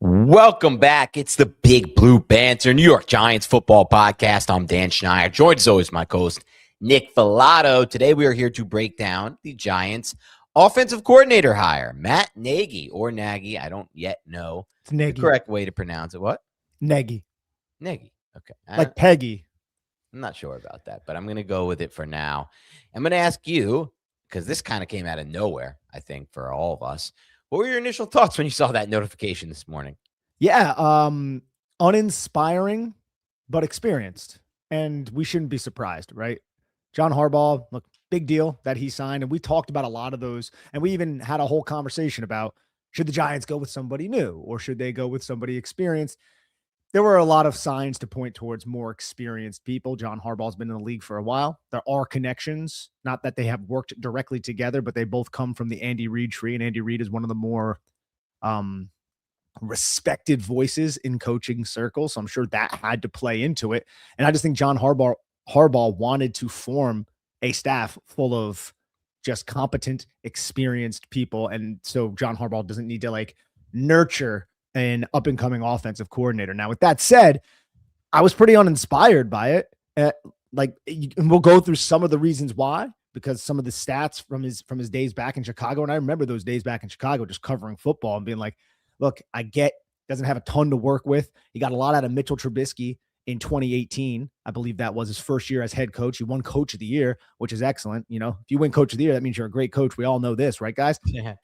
Welcome back. It's the Big Blue Banter, New York Giants football podcast. I'm Dan Schneider, joined as always my co-host, Nick Filato. Today we are here to break down the Giants' offensive coordinator hire, Matt Nagy, or Nagy. I don't yet know It's Nagy. the correct way to pronounce it. What? Nagy. Nagy. Okay. Like Peggy. I'm not sure about that, but I'm going to go with it for now. I'm going to ask you, because this kind of came out of nowhere, I think, for all of us. What were your initial thoughts when you saw that notification this morning? Yeah, uninspiring, but experienced. And we shouldn't be surprised, right? John Harbaugh, look, big deal that he signed. And we talked about a lot of those. And we even had a whole conversation about should the Giants go with somebody new or should they go with somebody experienced? There were a lot of signs to point towards more experienced people. John Harbaugh's been in the league for a while. There are connections, not that they have worked directly together, but they both come from the Andy Reid tree. And Andy Reid is one of the more respected voices in coaching circles. So I'm sure that had to play into it. And I just think John Harbaugh wanted to form a staff full of just competent, experienced people. And so John Harbaugh doesn't need to nurture an up-and-coming offensive coordinator. Now, with that said, I was pretty uninspired by it. We'll go through some of the reasons why, because some of the stats from his days back in Chicago, and I remember those days back in Chicago just covering football and being like, look, I get doesn't have a ton to work with. He got a lot out of Mitchell Trubisky in 2018. I believe that was his first year as head coach. He won Coach of the Year, which is excellent. You know, if you win Coach of the Year, that means you're a great coach. We all know this, right, guys? Yeah.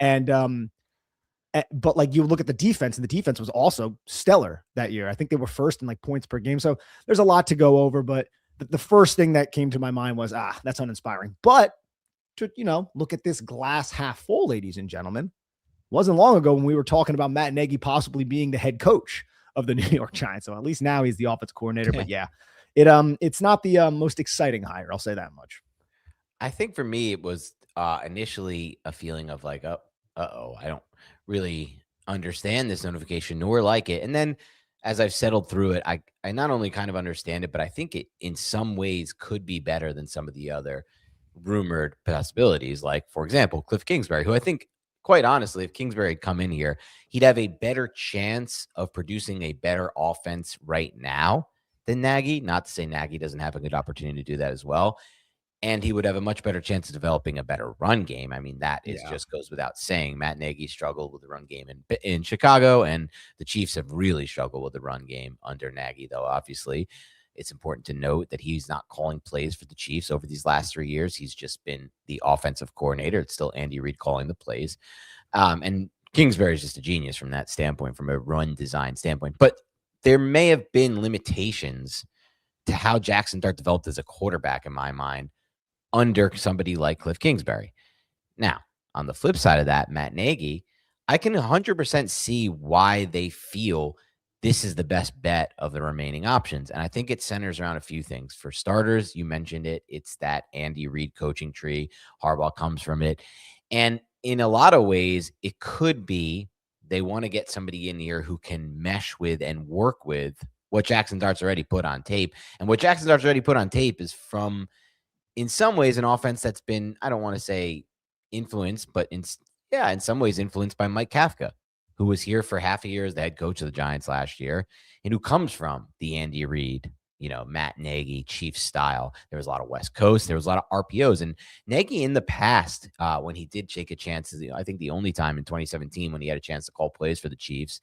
But you look at the defense, and the defense was also stellar that year. I think they were first in points per game. So there's a lot to go over, but the first thing that came to my mind was, that's uninspiring. But to, look at this glass half full, ladies and gentlemen, wasn't long ago when we were talking about Matt Nagy possibly being the head coach of the New York Giants. So at least now he's the offensive coordinator. But yeah, it's not the most exciting hire. I'll say that much. I think for me, it was initially a feeling of I don't really understand this notification nor like it. And then as I've settled through it, I not only kind of understand it, but I think it in some ways could be better than some of the other rumored possibilities. Like, for example, Cliff Kingsbury, who I think, quite honestly, if Kingsbury had come in here, he'd have a better chance of producing a better offense right now than Nagy. Not to say Nagy doesn't have a good opportunity to do that as well. And he would have a much better chance of developing a better run game. I mean, that is just goes without saying. Matt Nagy struggled with the run game in Chicago, and the Chiefs have really struggled with the run game under Nagy, though, obviously. It's important to note that he's not calling plays for the Chiefs over these last 3 years. He's just been the offensive coordinator. It's still Andy Reid calling the plays. And Kingsbury is just a genius from that standpoint, from a run design standpoint. But there may have been limitations to how Jackson Dart developed as a quarterback, in my mind, under somebody like Cliff Kingsbury. Now, on the flip side of that, Matt Nagy, I can 100% see why they feel this is the best bet of the remaining options. And I think it centers around a few things. For starters, you mentioned it. It's that Andy Reid coaching tree. Harbaugh comes from it. And in a lot of ways, it could be they want to get somebody in here who can mesh with and work with what Jackson Dart's already put on tape. And what Jackson Dart's already put on tape is from, in some ways, an offense that's been, I don't want to say influenced, but in some ways influenced by Mike Kafka, who was here for half a year as the head coach of the Giants last year, and who comes from the Andy Reid, Matt Nagy, Chiefs style. There was a lot of West Coast. There was a lot of RPOs. And Nagy in the past, when he did take a chance, I think the only time in 2017 when he had a chance to call plays for the Chiefs,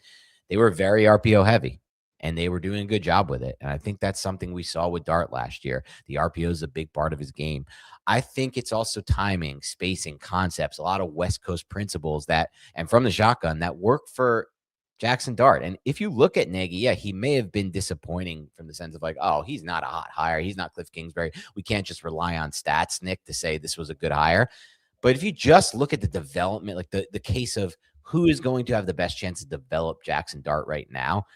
they were very RPO heavy. And they were doing a good job with it. And I think that's something we saw with Dart last year. The RPO is a big part of his game. I think it's also timing, spacing, concepts, a lot of West Coast principles and from the shotgun that work for Jackson Dart. And if you look at Nagy, he may have been disappointing from the sense of he's not a hot hire. He's not Cliff Kingsbury. We can't just rely on stats, Nick, to say this was a good hire. But if you just look at the development, like the case of who is going to have the best chance to develop Jackson Dart right now,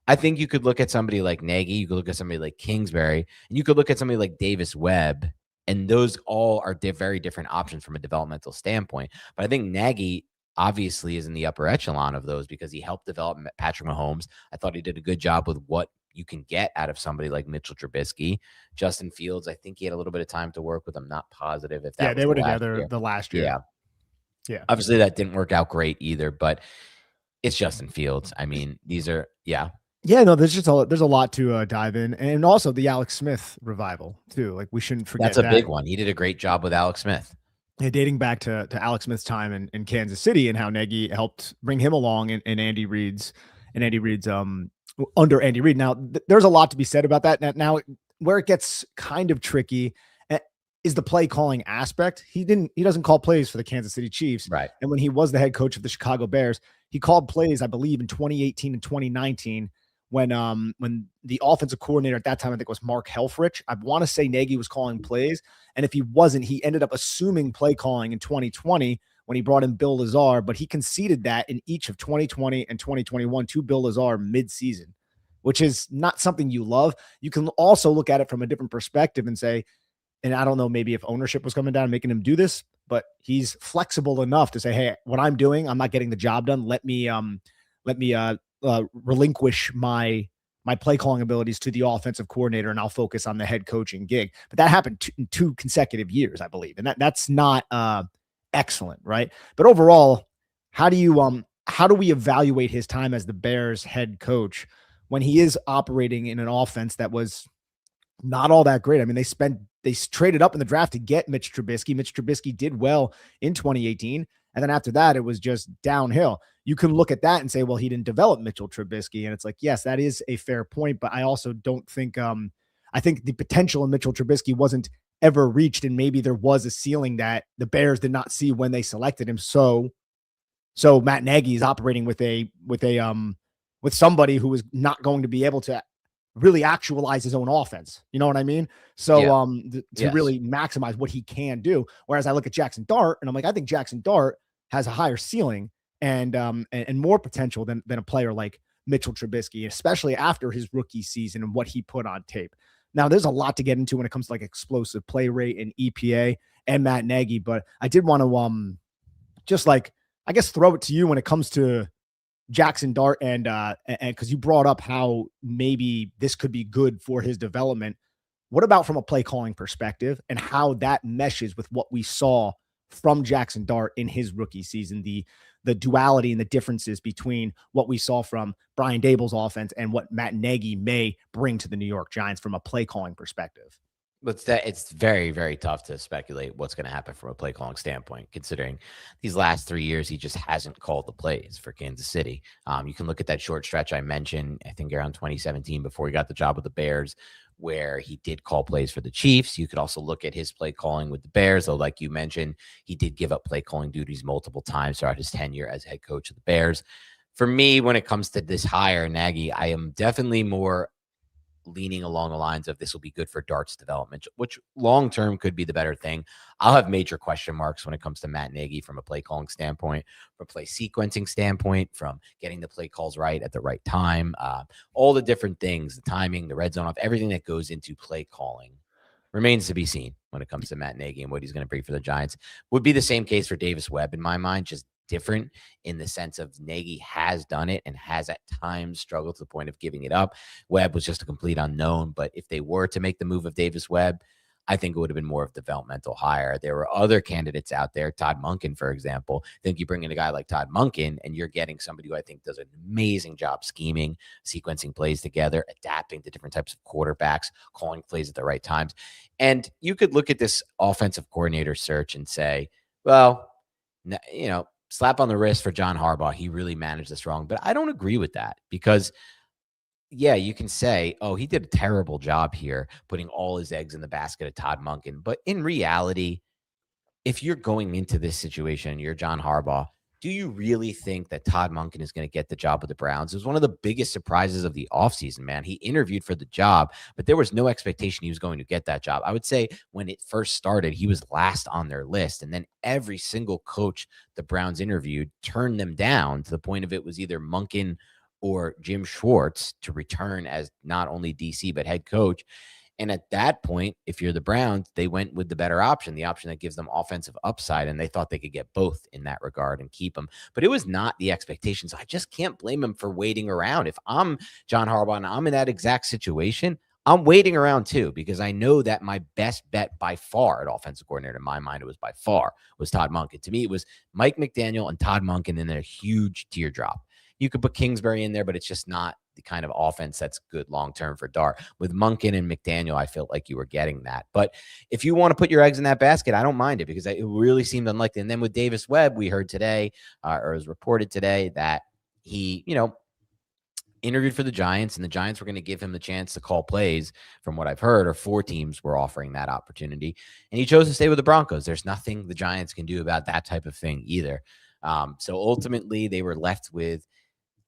I think you could look at somebody like Nagy, you could look at somebody like Kingsbury, and you could look at somebody like Davis Webb, and those all are very different options from a developmental standpoint. But I think Nagy obviously is in the upper echelon of those because he helped develop Patrick Mahomes. I thought he did a good job with what you can get out of somebody like Mitchell Trubisky. Justin Fields, I think he had a little bit of time to work with. I'm not positive if that was they were together the last year. Yeah. Obviously, that didn't work out great either, but It's Justin Fields. I mean, these are Yeah, no, there's a lot to dive in, and also the Alex Smith revival too. Like we shouldn't that's forget a that. big one. He did a great job with Alex Smith. Yeah, dating back to Alex Smith's time in Kansas City and how Nagy helped bring him along in Andy Reid's under Andy Reid. Now there's a lot to be said about that. Now where it gets kind of tricky is the play calling aspect. He doesn't call plays for the Kansas City Chiefs, Right. and when he was the head coach of the Chicago Bears, he called plays I believe in 2018 and 2019 when the offensive coordinator at that time, I think, was Mark Helfrich. I want to say Nagy was calling plays, and if he wasn't, he ended up assuming play calling in 2020 when he brought in Bill Lazar, but he conceded that in each of 2020 and 2021 to Bill Lazar mid-season, which is not something you love. You can also look at it from a different perspective and say, and I don't know, maybe if ownership was coming down and making him do this, but he's flexible enough to say, hey, what I'm doing, I'm not getting the job done. Let me relinquish my play calling abilities to the offensive coordinator, and I'll focus on the head coaching gig. But that happened in 2 consecutive years, I believe, and that's not excellent, right? But overall, how do we evaluate his time as the Bears head coach when he is operating in an offense that was not all that great? I mean, they traded up in the draft to get Mitch Trubisky. Mitch Trubisky did well in 2018. And then after that, it was just downhill. You can look at that and say, well, he didn't develop Mitchell Trubisky. And it's like, yes, that is a fair point. But I also don't think, I think the potential in Mitchell Trubisky wasn't ever reached. And maybe there was a ceiling that the Bears did not see when they selected him. So Matt Nagy is operating with somebody who is not going to be able to really actualize his own offense. You know what I mean? So to really maximize what he can do. Whereas I look at Jackson Dart and I'm like, I think Jackson Dart has a higher ceiling and more potential than a player like Mitchell Trubisky, especially after his rookie season and what he put on tape. Now there's a lot to get into when it comes to like explosive play rate and EPA and Matt Nagy, but I did want to just like, I guess, throw it to you when it comes to Jackson Dart and because you brought up how maybe this could be good for his development. What about from a play calling perspective and how that meshes with what we saw from Jackson Dart in his rookie season, the duality and the differences between what we saw from Brian Dable's offense and what Matt Nagy may bring to the New York Giants from a play calling perspective? But it's very, very tough to speculate what's going to happen from a play calling standpoint, considering these last 3 years, he just hasn't called the plays for Kansas City. You can look at that short stretch I mentioned, I think around 2017, before he got the job with the Bears, where he did call plays for the Chiefs. You could also look at his play calling with the Bears, though, like you mentioned, he did give up play calling duties multiple times throughout his tenure as head coach of the Bears. For me, when it comes to this hire, Nagy, I am definitely more leaning along the lines of this will be good for Dart's development, which long term could be the better thing. I'll have major question marks when it comes to Matt Nagy from a play calling standpoint, from a play sequencing standpoint, from getting the play calls right at the right time, all the different things, the timing, the red zone off, everything that goes into play calling remains to be seen when it comes to Matt Nagy and what he's going to bring for the Giants. Would be the same case for Davis Webb in my mind, just different in the sense of Nagy has done it and has at times struggled to the point of giving it up. Webb was just a complete unknown, but if they were to make the move of Davis Webb, I think it would have been more of a developmental hire. There were other candidates out there, Todd Monken, for example. I think you bring in a guy like Todd Monken and you're getting somebody who I think does an amazing job scheming, sequencing plays together, adapting to different types of quarterbacks, calling plays at the right times. And you could look at this offensive coordinator search and say, well, slap on the wrist for John Harbaugh. He really managed this wrong. But I don't agree with that because, yeah, you can say, oh, he did a terrible job here putting all his eggs in the basket of Todd Monken. But in reality, if you're going into this situation and you're John Harbaugh, do you really think that Todd Monken is going to get the job with the Browns? It was one of the biggest surprises of the offseason, man. He interviewed for the job, but there was no expectation he was going to get that job. I would say when it first started, he was last on their list. And then every single coach the Browns interviewed turned them down to the point of it was either Monken or Jim Schwartz to return as not only DC, but head coach. And at that point, if you're the Browns, they went with the better option, the option that gives them offensive upside. And they thought they could get both in that regard and keep them. But it was not the expectations. I just can't blame him for waiting around. If I'm John Harbaugh and I'm in that exact situation, I'm waiting around too, because I know that my best bet by far at offensive coordinator, in my mind, it was by far, was Todd Monken. To me, it was Mike McDaniel and Todd Monken in a huge teardrop. you could put Kingsbury in there, but it's just not the kind of offense that's good long-term for Dart. With Monken and McDaniel, I felt like you were getting that. But if you want to put your eggs in that basket, I don't mind it because it really seemed unlikely. And then with Davis Webb, we heard today, or it was reported today that he, interviewed for the Giants, and the Giants were going to give him the chance to call plays. From what I've heard, or 4 teams were offering that opportunity, and he chose to stay with the Broncos. There's nothing the Giants can do about that type of thing either. So ultimately, they were left with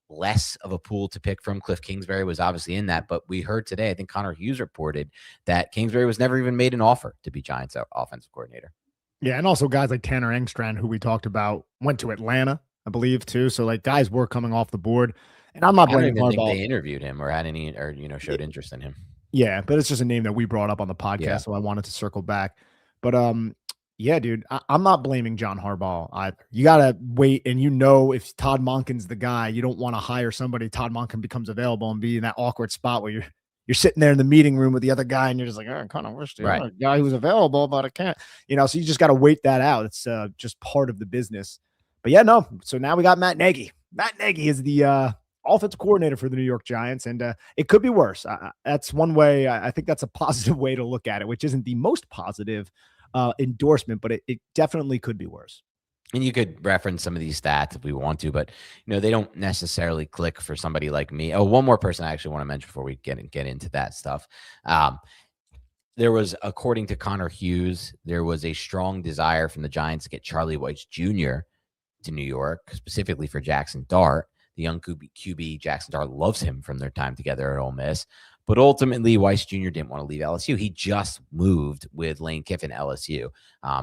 less of a pool to pick from. Cliff Kingsbury was obviously in that, but we heard today, I think Connor Hughes reported that Kingsbury was never even made an offer to be Giants offensive coordinator. Yeah, and also guys like Tanner Engstrand, who we talked about, went to Atlanta, I believe, too. So like guys were coming off the board. And I'm not I don't blaming even think Harbaugh. they interviewed him or had any, or showed interest in him. Yeah, but it's just a name that we brought up on the podcast, Yeah. so I wanted to circle back. But yeah, dude, I'm not blaming John Harbaugh either. You gotta wait, and if Todd Monken's the guy, you don't want to hire somebody. Todd Monken becomes available and be in that awkward spot where you're sitting there in the meeting room with the other guy, and you're just like, I kind of wish the other guy who's available, but I can't. So you just got to wait that out. It's just part of the business. But yeah, no. So now we got Matt Nagy. Matt Nagy is the offensive coordinator for the New York Giants, and it could be worse. That's one way. I think that's a positive way to look at it, which isn't the most positive endorsement, but it definitely could be worse. And you could reference some of these stats if we want to, but they don't necessarily click for somebody like me. Oh, one more person I actually want to mention before we get into that stuff. There was, according to Connor Hughes, there was a strong desire from the Giants to get Charlie Weis Jr. to New York, specifically for Jackson Dart. The young QB Jackson Dart loves him from their time together at Ole Miss. But ultimately, Weis Jr. didn't want to leave LSU. He just moved with Lane Kiffin LSU.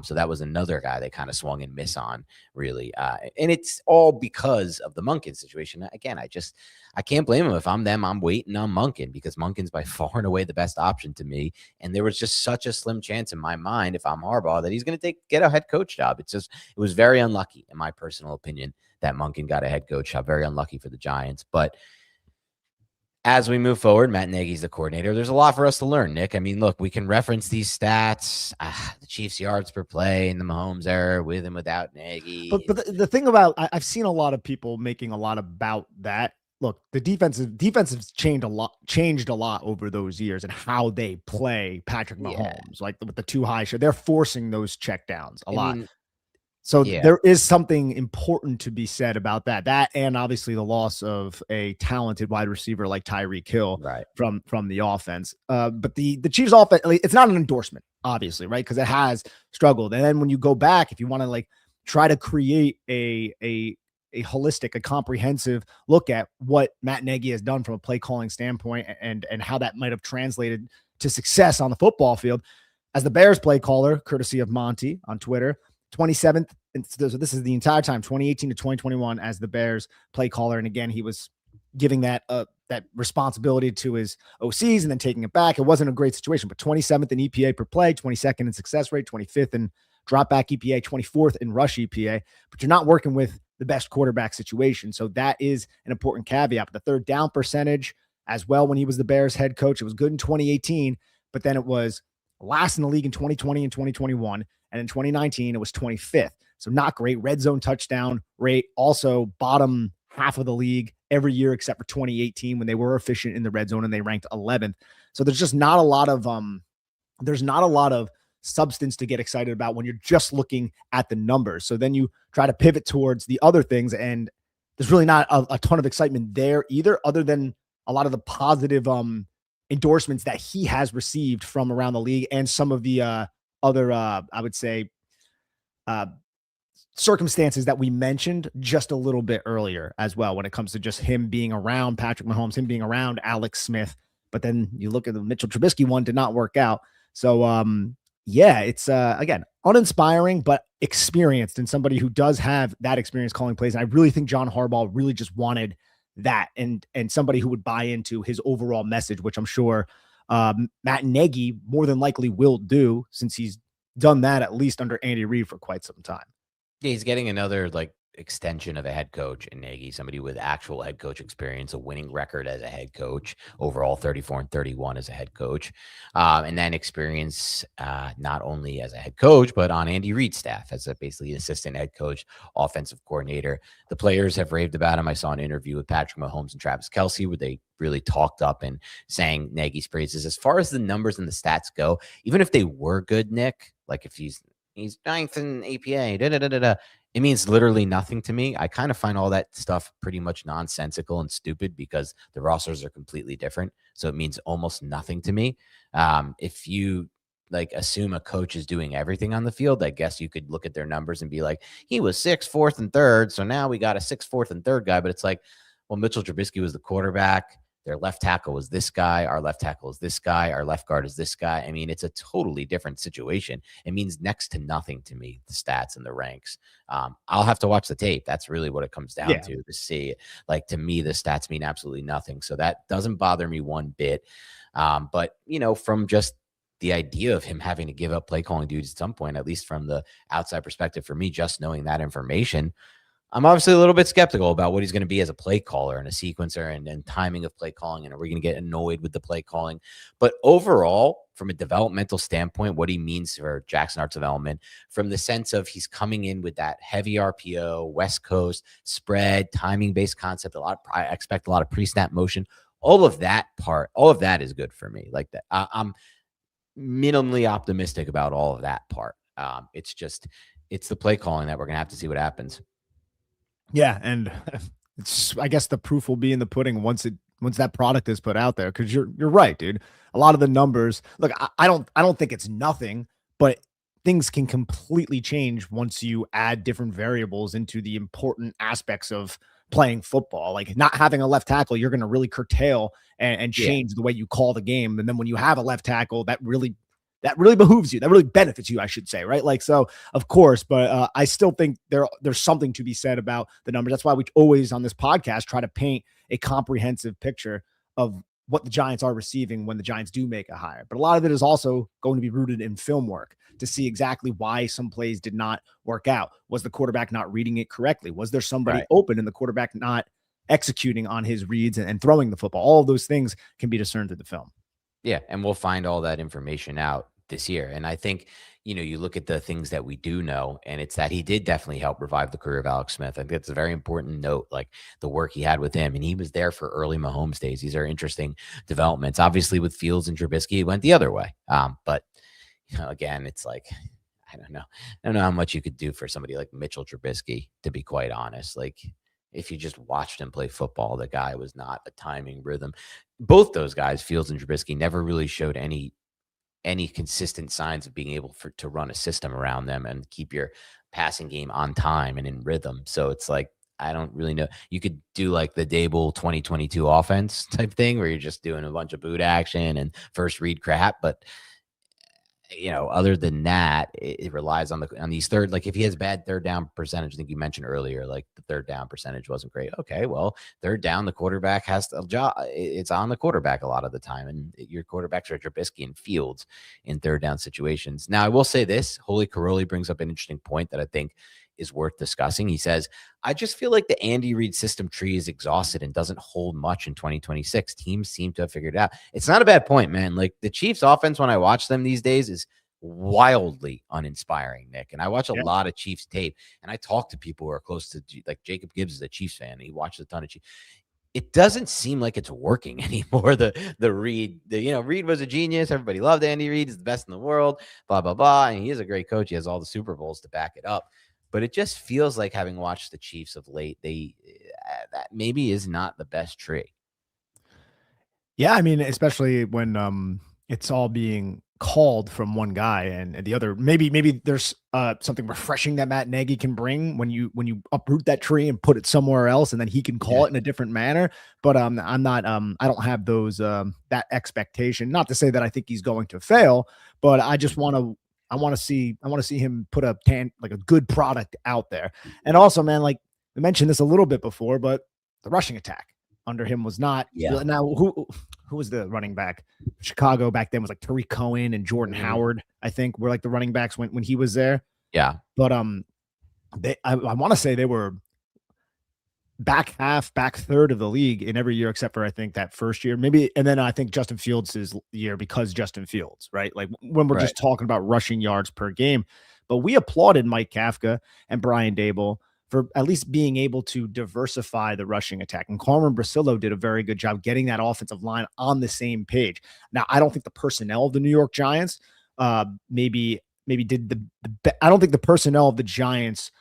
So that was another guy they kind of swung and miss on, really. And it's all because of the Monken situation. Again, I can't blame him. If I'm them, I'm waiting on Monken because Monken's by far and away the best option to me. And there was just such a slim chance in my mind, if I'm Harbaugh, that he's going to get a head coach job. It was very unlucky, in my personal opinion, that Monken got a head coach job. Very unlucky for the Giants. But as we move forward, Matt Nagy's the coordinator. There's a lot for us to learn, Nick. I mean, look, we can reference these stats, the Chiefs' yards per play in the Mahomes era with and without Nagy. But the thing about, I've seen a lot of people making a lot about that. Look, the defense has changed a lot over those years and how they play Patrick Mahomes, like with the too high shot. They're forcing those checkdowns a lot. So there is something important to be said about that. That and obviously the loss of a talented wide receiver like Tyreek Hill from the offense. But the Chiefs offense, it's not an endorsement, obviously, right? Because it has struggled. And then when you go back, if you want to try to create a holistic, a comprehensive look at what Matt Nagy has done from a play calling standpoint and how that might have translated to success on the football field, as the Bears play caller, courtesy of Monty on Twitter, 27th. And so this is the entire time, 2018 to 2021, as the Bears play caller. And again, he was giving that responsibility to his OCs and then taking it back. It wasn't a great situation, but 27th in EPA per play, 22nd in success rate, 25th in drop back EPA, 24th in rush EPA, but you're not working with the best quarterback situation. So that is an important caveat. But the third down percentage as well, when he was the Bears head coach, it was good in 2018, but then it was last in the league in 2020 and 2021. And in 2019, it was 25th. So not great. Red zone touchdown rate, also bottom half of the league every year except for 2018 when they were efficient in the red zone and they ranked 11th. So there's just not a lot of substance to get excited about when you're just looking at the numbers. So then you try to pivot towards the other things, and there's really not a ton of excitement there either, other than a lot of the positive endorsements that he has received from around the league and some of the other, I would say, circumstances that we mentioned just a little bit earlier as well, when it comes to just him being around Patrick Mahomes, him being around Alex Smith. But then you look at the Mitchell Trubisky one, did not work out. So, yeah, it's, again, uninspiring, but experienced, and somebody who does have that experience calling plays. And I really think John Harbaugh really just wanted that and somebody who would buy into his overall message, which I'm sure Matt Nagy more than likely will do, since he's done that at least under Andy Reid for quite some time. Yeah, he's getting another extension of a head coach in Nagy, somebody with actual head coach experience, a winning record as a head coach, overall 34-31 as a head coach, and then experience not only as a head coach, but on Andy Reid's staff as basically an assistant head coach, offensive coordinator. The players have raved about him. I saw an interview with Patrick Mahomes and Travis Kelce where they really talked up and sang Nagy's praises. As far as the numbers and the stats go, even if they were good, Nick, like if he's ninth in APA, it means literally nothing to me. I kind of find all that stuff pretty much nonsensical and stupid because the rosters are completely different. So it means almost nothing to me. If you like assume a coach is doing everything on the field, I guess you could look at their numbers and be like, he was sixth, fourth, and third. So now we got a sixth, fourth, and third guy. But it's like, well, Mitchell Trubisky was the quarterback. Their left tackle was this guy. Our left tackle is this guy. Our left guard is this guy. I mean, it's a totally different situation. It means next to nothing to me, the stats and the ranks. I'll have to watch the tape. That's really what it comes down to see. Like, to me, the stats mean absolutely nothing. So that doesn't bother me one bit. But, from just the idea of him having to give up play calling duties at some point, at least from the outside perspective, for me, just knowing that information, I'm obviously a little bit skeptical about what he's going to be as a play caller and a sequencer and timing of play calling. And are we going to get annoyed with the play calling? But overall, from a developmental standpoint, what he means for Jackson Art's development, from the sense of he's coming in with that heavy RPO, West Coast spread, timing-based concept, I expect a lot of pre-snap motion. All of that is good for me. Like that, I'm minimally optimistic about all of that part. It's the play calling that we're going to have to see what happens. Yeah, and I guess the proof will be in the pudding once that product is put out there. Because you're right, dude. A lot of the numbers. Look, I don't think it's nothing, but things can completely change once you add different variables into the important aspects of playing football. Like not having a left tackle, you're going to really curtail and change the way you call the game. And then when you have a left tackle, that really behooves you. That really benefits you, I should say, right? Like, so of course, but I still think there's something to be said about the numbers. That's why we always on this podcast try to paint a comprehensive picture of what the Giants are receiving when the Giants do make a hire. But a lot of it is also going to be rooted in film work to see exactly why some plays did not work out. Was the quarterback not reading it correctly? Was there somebody open and the quarterback not executing on his reads and throwing the football? All of those things can be discerned through the film. Yeah, and we'll find all that information out this year. And I think, you look at the things that we do know, and it's that he did definitely help revive the career of Alex Smith. I think it's a very important note, like the work he had with him. And he was there for early Mahomes days. These are interesting developments. Obviously, with Fields and Trubisky, it went the other way. But, again, it's like, I don't know how much you could do for somebody like Mitchell Trubisky, to be quite honest. Like, if you just watched him play football, the guy was not a timing rhythm. Both those guys, Fields and Trubisky, never really showed any consistent signs of being able to run a system around them and keep your passing game on time and in rhythm. So it's like, I don't really know. You could do like the Dable 2022 offense type thing where you're just doing a bunch of boot action and first read crap. But other than that, it relies on these third, like if he has bad third down percentage, I think you mentioned earlier, like the third down percentage wasn't great. Okay, well, third down, the quarterback has a job. It's on the quarterback a lot of the time. And your quarterbacks are Trubisky and Fields in third down situations. Now, I will say this, Holy Caroli brings up an interesting point that I think is worth discussing. He says, I just feel like the Andy Reid system tree is exhausted and doesn't hold much in 2026. Teams seem to have figured it out. It's not a bad point, man. Like the Chiefs offense, when I watch them these days, is wildly uninspiring, Nick. And I watch a lot of Chiefs tape, and I talk to people who are close to, like Jacob Gibbs is a Chiefs fan. And he watches a ton of Chiefs. It doesn't seem like it's working anymore. Reid was a genius. Everybody loved Andy Reid. He's the best in the world, blah, blah, blah. And he is a great coach. He has all the Super Bowls to back it up. But it just feels like, having watched the Chiefs of late, that maybe is not the best tree. Yeah, I mean, especially when it's all being called from one guy and the other. Maybe there's something refreshing that Matt Nagy can bring when you uproot that tree and put it somewhere else, and then he can call it in a different manner. But I'm not I don't have those that expectation. Not to say that I think he's going to fail, but I just want to see him put a good product out there. And also, man, like we mentioned this a little bit before, but the rushing attack under him was not. Yeah. Now, who was the running back? Chicago back then was like Tariq Cohen and Jordan Howard, I think, were like the running backs when he was there. Yeah. But I want to say they were back half, back third of the league in every year except for I think that first year, maybe. And then I think Justin Fields' year because Justin Fields, right? Like when we're Right. just talking about rushing yards per game. But we applauded Mike Kafka and Brian Dable for at least being able to diversify the rushing attack. And Carmen Brasillo did a very good job getting that offensive line on the same page. Now, I don't think the personnel of the New York Giants maybe did I don't think the personnel of the Giants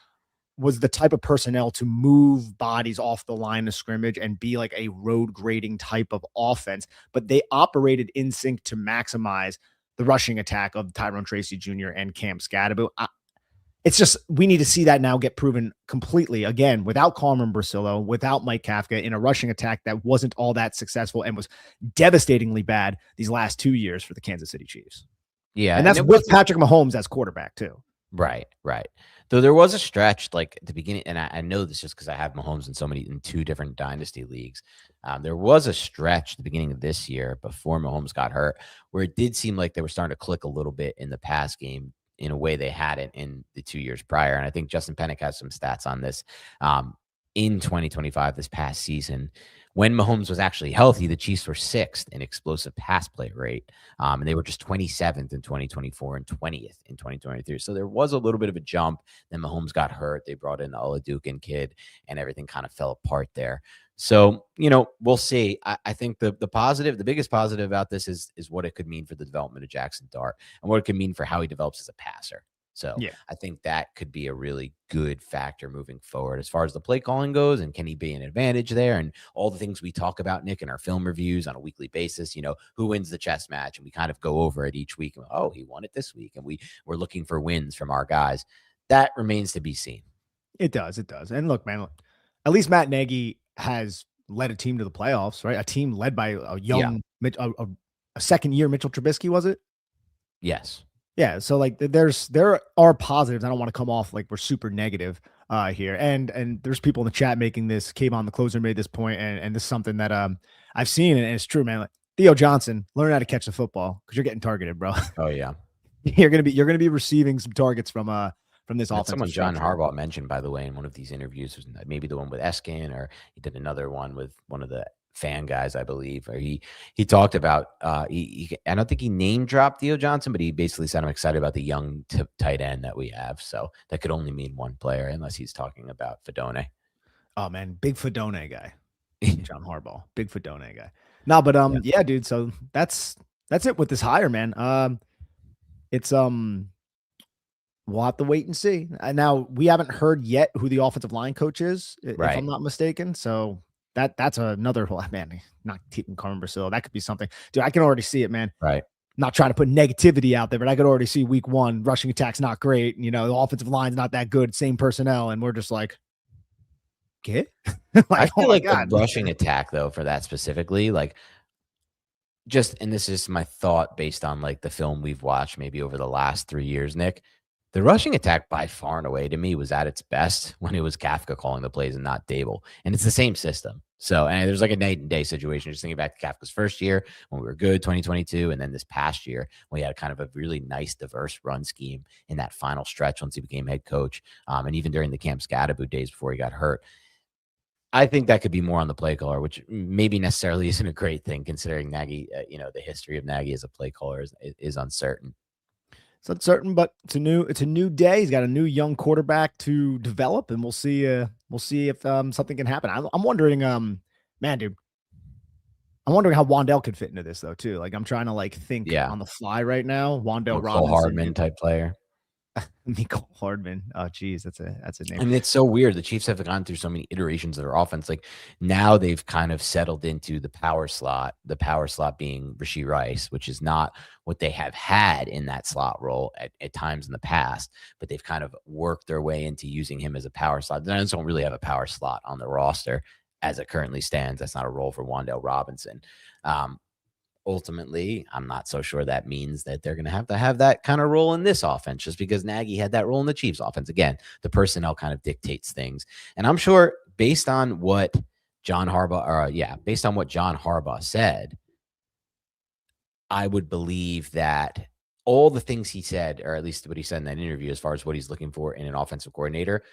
was the type of personnel to move bodies off the line of scrimmage and be like a road grading type of offense, but they operated in sync to maximize the rushing attack of Tyrone Tracy Jr. and Cam Scadaboo. It's just we need to see that now get proven completely again without Carmen Brasillo, without Mike Kafka in a rushing attack that wasn't all that successful and was devastatingly bad these last 2 years for the Kansas City Chiefs. Yeah, And and that's it with wasn't Patrick Mahomes as quarterback too. right, right. Though there was a stretch like at the beginning, and I know this just because I have Mahomes in two different dynasty leagues. There was a stretch at the beginning of this year before Mahomes got hurt, where it did seem like they were starting to click a little bit in the pass game in a way they hadn't in the 2 years prior. And I think Justin Pennick has some stats on this. Um, in 2025, this past season, when Mahomes was actually healthy, the Chiefs were sixth in explosive pass play rate. And they were just 27th in 2024 and 20th in 2023. So there was a little bit of a jump. Then Mahomes got hurt. They brought in the Oladukin kid, and everything kind of fell apart there. So, we'll see. I think the positive, the biggest positive about this is what it could mean for the development of Jackson Dart and what it could mean for how he develops as a passer. So Yeah. I think that could be a really good factor moving forward as far as the play calling goes. And can he be an advantage there? And all the things we talk about, Nick, in our film reviews on a weekly basis, who wins the chess match? And we kind of go over it each week. And, oh, he won it this week. And we're looking for wins from our guys. That remains to be seen. It does. It does. And look, man, look, at least Matt Nagy has led a team to the playoffs, right? A team led by a Yeah. young, a second year Mitchell Trubisky, was it? Yes. Yeah. So like, there are positives. I don't want to come off like we're super negative here. And there's people in the chat making this. Kayvon the closer made this point, and this is something that I've seen, and it's true, man. Like Theo Johnson, learn how to catch the football because you're getting targeted, bro. Oh, yeah. You're gonna be receiving some targets from this That's offensive someone John structure. Harbaugh mentioned, by the way, in one of these interviews, was maybe the one with Eskin, or he did another one with one of the fan guys, I believe, or he talked about I don't think he name dropped Theo Johnson, but he basically said I'm excited about the young tight end that we have. So that could only mean one player, unless he's talking about Fedone. Oh man, big Fedone guy. John Harbaugh, big Fedone guy. No, but Yeah. yeah, dude. So that's it with this hire, man. It's we'll have to wait and see. Now we haven't heard yet who the offensive line coach is, if Right. I'm not mistaken. So that's another man. Not keeping Carmen Brasillo. That could be something, dude. I can already see it, man. Right. Not trying to put negativity out there, but I could already see week one rushing attack's not great. The offensive line's not that good. Same personnel, and we're just like, get I like, oh feel my like the god. rushing attack, though, for that specifically, like and this is my thought based on like the film we've watched maybe over the last 3 years, Nick. The rushing attack by far and away to me was at its best when it was Kafka calling the plays and not Dable. And it's the same system. So, and there's like a night and day situation. Just thinking back to Kafka's first year when we were good, 2022, and then this past year we had kind of a really nice, diverse run scheme in that final stretch once he became head coach. And even during the Cam Scadaboo days before he got hurt. I think that could be more on the play caller, which maybe necessarily isn't a great thing considering Nagy, the history of Nagy as a play caller is uncertain. It's uncertain, but it's a new day. He's got a new young quarterback to develop, and we'll see if something can happen. I'm wondering, man, dude, I'm wondering how Wandell could fit into this though, too. Like I'm trying to like think Yeah. on the fly right now. Wandell Cole Robinson, Hardman type player. Nicole Hardman. Oh, geez, that's a name. I mean, it's so weird. The Chiefs have gone through so many iterations of their offense. Like now they've kind of settled into the power slot being Rashee Rice, which is not what they have had in that slot role at times in the past, but they've kind of worked their way into using him as a power slot. They don't really have a power slot on the roster as it currently stands. That's not a role for Wandell Robinson. Ultimately, I'm not so sure that means that they're going to have that kind of role in this offense, just because Nagy had that role in the Chiefs offense. Again, the personnel kind of dictates things. And I'm sure based on what John Harbaugh said, I would believe that all the things he said, or at least what he said in that interview, as far as what he's looking for in an offensive coordinator,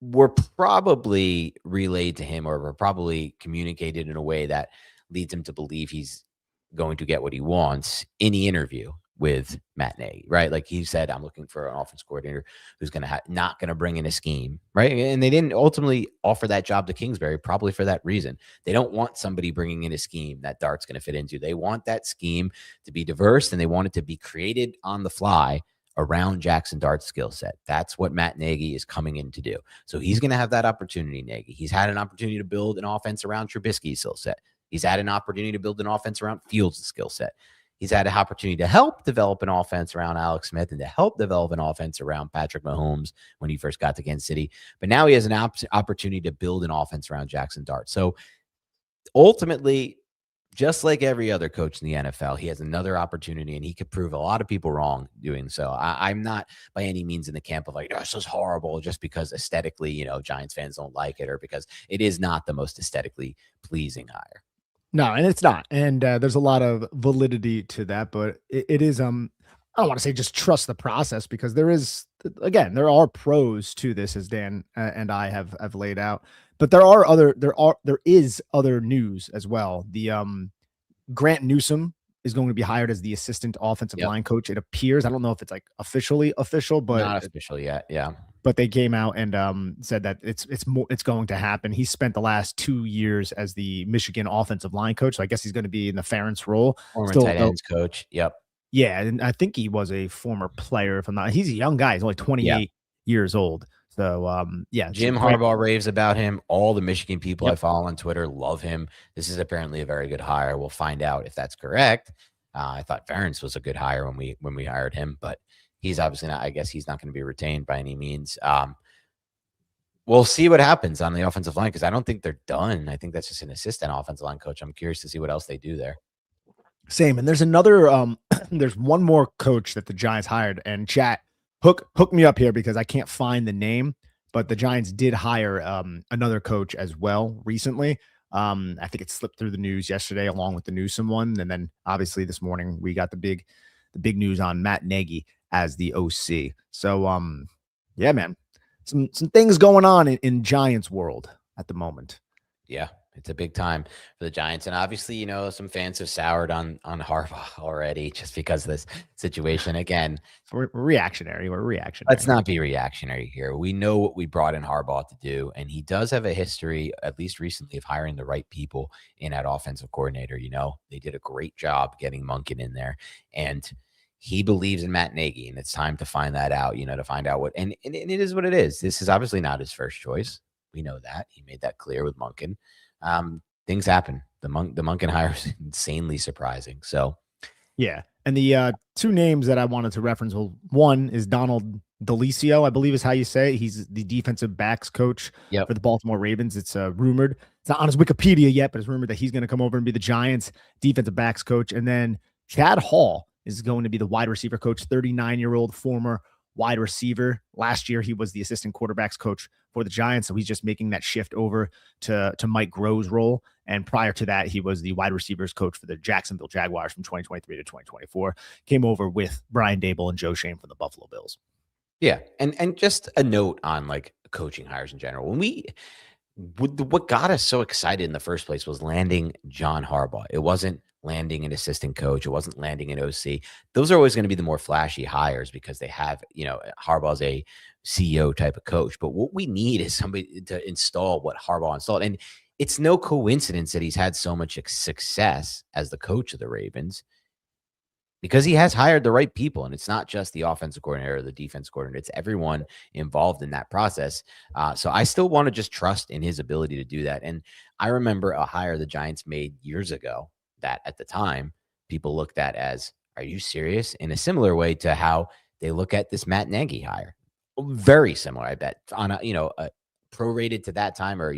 were probably relayed to him or were probably communicated in a way that leads him to believe he's going to get what he wants in the interview with Matt Nagy, right? Like he said, I'm looking for an offense coordinator who's going to not going to bring in a scheme, right? And they didn't ultimately offer that job to Kingsbury, probably for that reason. They don't want somebody bringing in a scheme that Dart's going to fit into. They want that scheme to be diverse, and they want it to be created on the fly around Jackson Dart's skill set. That's what Matt Nagy is coming in to do. So he's going to have that opportunity, Nagy. He's had an opportunity to build an offense around Trubisky's skill set. He's had an opportunity to build an offense around Fields' skill set. He's had an opportunity to help develop an offense around Alex Smith and to help develop an offense around Patrick Mahomes when he first got to Kansas City. But now he has an opportunity to build an offense around Jackson Dart. So ultimately, just like every other coach in the NFL, he has another opportunity, and he could prove a lot of people wrong doing so. I'm not by any means in the camp of like, oh, this is horrible just because aesthetically, Giants fans don't like it, or because it is not the most aesthetically pleasing hire. No, and it's not. And there's a lot of validity to that, but it is I don't want to say just trust the process, because there are pros to this, as Dan and I have laid out. But there is other news as well. The Grant Newsome is going to be hired as the assistant offensive line coach. It appears. I don't know if it's like officially official, but not official yet. Yeah. But they came out and said that it's going to happen. He spent the last 2 years as the Michigan offensive line coach, so I guess he's going to be in the Ferentz role. Former tight ends coach. Yep. Yeah, and I think he was a former player. If I'm not, he's a young guy. He's only 28 years old. So yeah, Jim Harbaugh raves about him. All the Michigan people I follow on Twitter love him. This is apparently a very good hire. We'll find out if that's correct. I thought Ferentz was a good hire when we hired him, but he's obviously not. I guess he's not going to be retained by any means. We'll see what happens on the offensive line, because I don't think they're done. I think that's just an assistant offensive line coach. I'm curious to see what else they do there. Same. And there's another. There's one more coach that the Giants hired, and chat hook me up here because I can't find the name. But the Giants did hire another coach as well recently. I think it slipped through the news yesterday along with the Newsome one, and then obviously this morning we got the big news on Matt Nagy as the OC. So yeah, man, some things going on in Giants world at the moment. Yeah, it's a big time for the Giants. And obviously, some fans have soured on Harbaugh already just because of this situation. Again, we're reactionary. Let's not be reactionary here. We know what we brought in Harbaugh to do, and he does have a history, at least recently, of hiring the right people in at offensive coordinator. They did a great job getting Monken in there, and he believes in Matt Nagy, and it's time to find that out, to find out what, and it is what it is. This is obviously not his first choice. We know that. He made that clear with Monken. Things happen. The Monken hire is insanely surprising. So, yeah. And the two names that I wanted to reference, well, one is Donald Delicio, I believe is how you say it. He's the defensive backs coach for the Baltimore Ravens. It's rumored. It's not on his Wikipedia yet, but it's rumored that he's going to come over and be the Giants defensive backs coach. And then Chad Hall is going to be the wide receiver coach, 39-year-old former wide receiver. Last year, he was the assistant quarterbacks coach for the Giants, so he's just making that shift over to Mike Groh's role. And prior to that, he was the wide receivers coach for the Jacksonville Jaguars from 2023 to 2024. Came over with Brian Daboll and Joe Shane from the Buffalo Bills. Yeah, and just a note on like coaching hires in general. What got us so excited in the first place was landing John Harbaugh. It wasn't landing an assistant coach. It wasn't landing an OC. Those are always going to be the more flashy hires because they have, Harbaugh's a CEO type of coach. But what we need is somebody to install what Harbaugh installed. And it's no coincidence that he's had so much success as the coach of the Ravens, because he has hired the right people. And it's not just the offensive coordinator or the defense coordinator. It's everyone involved in that process. So I still want to just trust in his ability to do that. And I remember a hire the Giants made years ago that at the time people looked at as, are you serious? In a similar way to how they look at this Matt Nagy hire. Very similar, I bet, on a prorated to that time, or,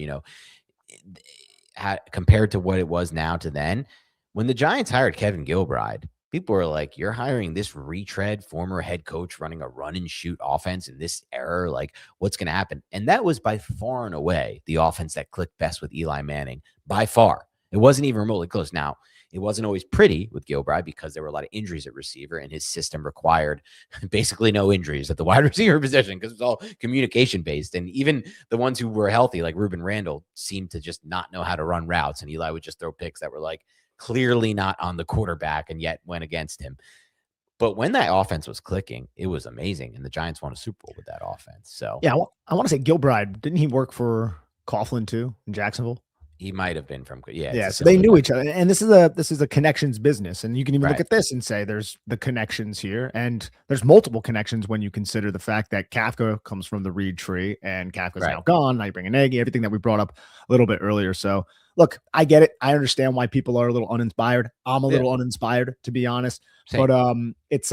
compared to what it was now to then. When the Giants hired Kevin Gilbride, people were like, you're hiring this retread former head coach running a run and shoot offense in this era. Like, what's going to happen? And that was by far and away the offense that clicked best with Eli Manning, by far. It wasn't even remotely close. Now, it wasn't always pretty with Gilbride because there were a lot of injuries at receiver, and his system required basically no injuries at the wide receiver position because it was all communication based. And even the ones who were healthy, like Ruben Randall, seemed to just not know how to run routes. And Eli would just throw picks that were like clearly not on the quarterback and yet went against him. But when that offense was clicking, it was amazing. And the Giants won a Super Bowl with that offense. So Yeah, I want to say Gilbride. Didn't he work for Coughlin too in Jacksonville? he might have been from, yeah. Yeah, so they knew each other, and this is a connections business, and you can even look at this and say there's the connections here, and there's multiple connections when you consider the fact that Kafka comes from the Reid tree, and Kafka's now gone. Now you bring in Nagy, everything that we brought up a little bit earlier. So look, I get it. I understand why people are a little uninspired. I'm a little uninspired, to be honest. Same. But it's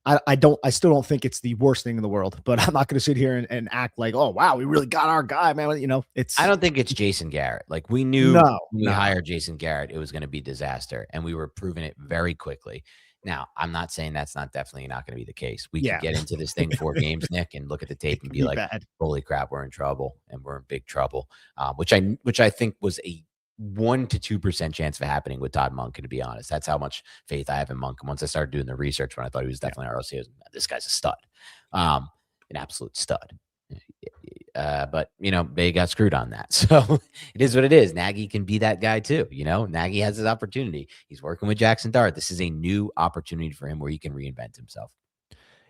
I still don't think it's the worst thing in the world, but I'm not going to sit here and act like, oh, wow, we really got our guy, man. You know, I don't think it's Jason Garrett. Like we knew when we hired Jason Garrett, it was going to be disaster, and we were proving it very quickly. Now, I'm not saying that's definitely not going to be the case. We could get into this thing 4 games, Nick, and look at the tape and be like, holy crap, we're in trouble, and we're in big trouble, which I think was a 1% to 2% chance of happening with Todd Monken, to be honest. That's how much faith I have in Monken. Once I started doing the research when I thought he was definitely our OC, this guy's a stud, an absolute stud. But they got screwed on that. So it is what it is. Nagy can be that guy too. Nagy has his opportunity. He's working with Jackson Dart. This is a new opportunity for him where he can reinvent himself.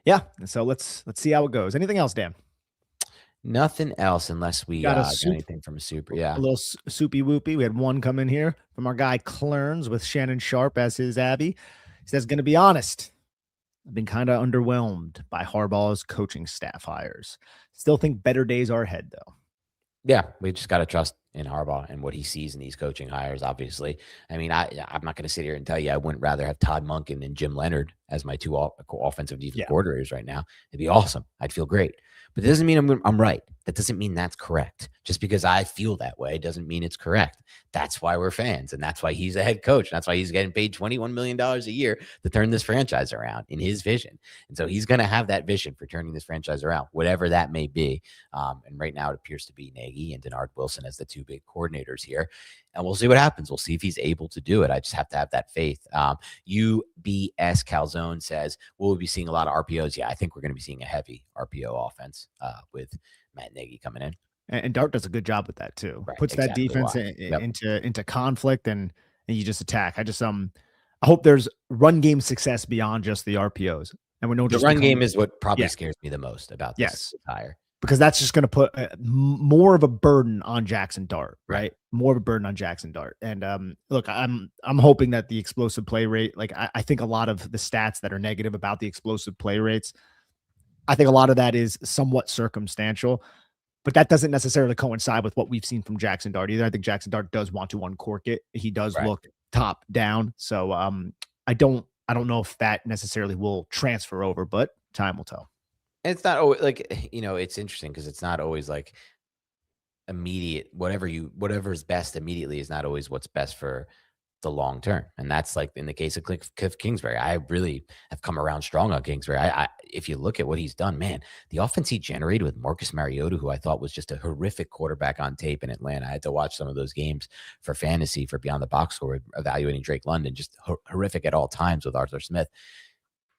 Yeah. And so let's see how it goes. Anything else, Dan? Nothing else unless we got anything from a super. Yeah. A little soupy whoopy. We had one come in here from our guy Clerns with Shannon Sharp as his Abby. He says, going to be honest, I've been kind of underwhelmed by Harbaugh's coaching staff hires. Still think better days are ahead, though. Yeah, we just got to trust in Harbaugh and what he sees in these coaching hires, obviously. I mean, I'm not going to sit here and tell you I wouldn't rather have Todd Monken and Jim Leonard as my 2 offensive defensive coordinators right now. It'd be awesome. I'd feel great. But it doesn't mean I'm right. That doesn't mean that's correct. Just because I feel that way doesn't mean it's correct. That's why we're fans, and that's why he's a head coach. That's why he's getting paid $21 million a year to turn this franchise around in his vision. And so he's going to have that vision for turning this franchise around, whatever that may be. And right now it appears to be Nagy and Denard Wilson as the 2 big coordinators here. And we'll see what happens. We'll see if he's able to do it. I just have to have that faith. UBS Calzone says, will we be seeing a lot of RPOs? Yeah, I think we're going to be seeing a heavy RPO offense with Matt Nagy coming in. And Dart does a good job with that too. Right, puts that defense into conflict and you just attack. I hope there's run game success beyond just the RPOs. And we know the run game is what probably scares me the most about this hire. Because that's just going to put more of a burden on Jackson Dart, right? More of a burden on Jackson Dart. And look, I'm hoping that the explosive play rate, like I think a lot of the stats that are negative about the explosive play rates, I think a lot of that is somewhat circumstantial, but that doesn't necessarily coincide with what we've seen from Jackson Dart either. I think Jackson Dart does want to uncork it. He does look top down. So I don't know if that necessarily will transfer over, but time will tell. It's not always like, it's interesting because it's not always like immediate, whatever's best immediately is not always what's best for the long term. And that's like in the case of Cliff Kingsbury. I really have come around strong on Kingsbury. If you look at what he's done, man, the offense he generated with Marcus Mariota, who I thought was just a horrific quarterback on tape in Atlanta. I had to watch some of those games for fantasy for Beyond the Box Score, evaluating Drake London, just horrific at all times with Arthur Smith.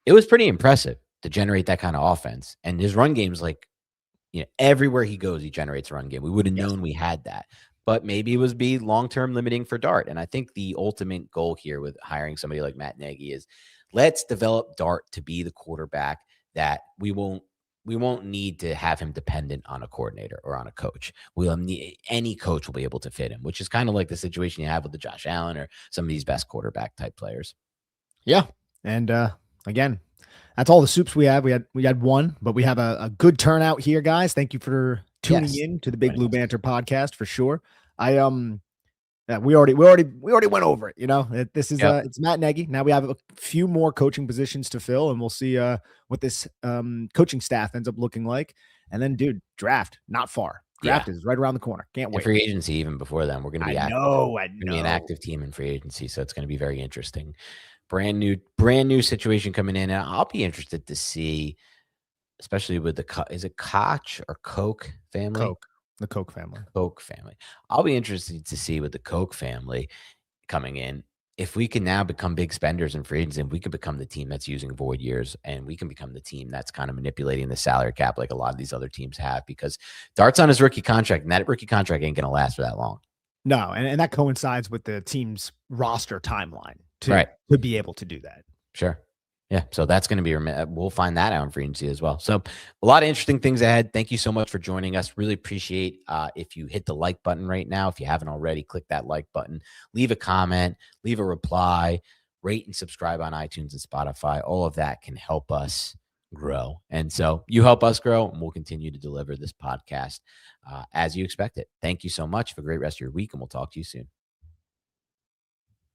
It was pretty impressive to generate that kind of offense. And his run game's like, everywhere he goes, he generates a run game. We would have known we had that. But maybe it was be long-term limiting for Dart. And I think the ultimate goal here with hiring somebody like Matt Nagy is let's develop Dart to be the quarterback that we won't need to have him dependent on a coordinator or on a coach. Any coach will be able to fit him, which is kind of like the situation you have with the Josh Allen or some of these best quarterback type players. Yeah. And again, that's all the soups we have. We had one, but we have a good turnout here, guys. Thank you for tuning in to the Big Blue Banter podcast for sure. We already went over it. This is it's Matt Nagy. Now we have a few more coaching positions to fill, and we'll see what this coaching staff ends up looking like. And then, dude, draft not far. Draft is right around the corner. Can't wait. Free agency even before then. We're going to be active. I know. Be an active team in free agency, so it's going to be very interesting. Brand new situation coming in, and I'll be interested to see, especially with is it Koch or Koch family? The Koch family. Koch family. I'll be interested to see with the Koch family coming in, if we can now become big spenders and free agents, and we can become the team that's using void years, and we can become the team that's kind of manipulating the salary cap like a lot of these other teams have, because Dart's on his rookie contract, and that rookie contract ain't going to last for that long. No, and that coincides with the team's roster timeline to be able to do that. Sure. Yeah. So that's going to be, we'll find that out in free agency as well. So a lot of interesting things ahead. Thank you so much for joining us. Really appreciate if you hit the like button right now. If you haven't already, click that like button, leave a comment, leave a reply, rate and subscribe on iTunes and Spotify. All of that can help us grow. And so you help us grow, and we'll continue to deliver this podcast as you expect it. Thank you so much. Have a great rest of your week, and we'll talk to you soon.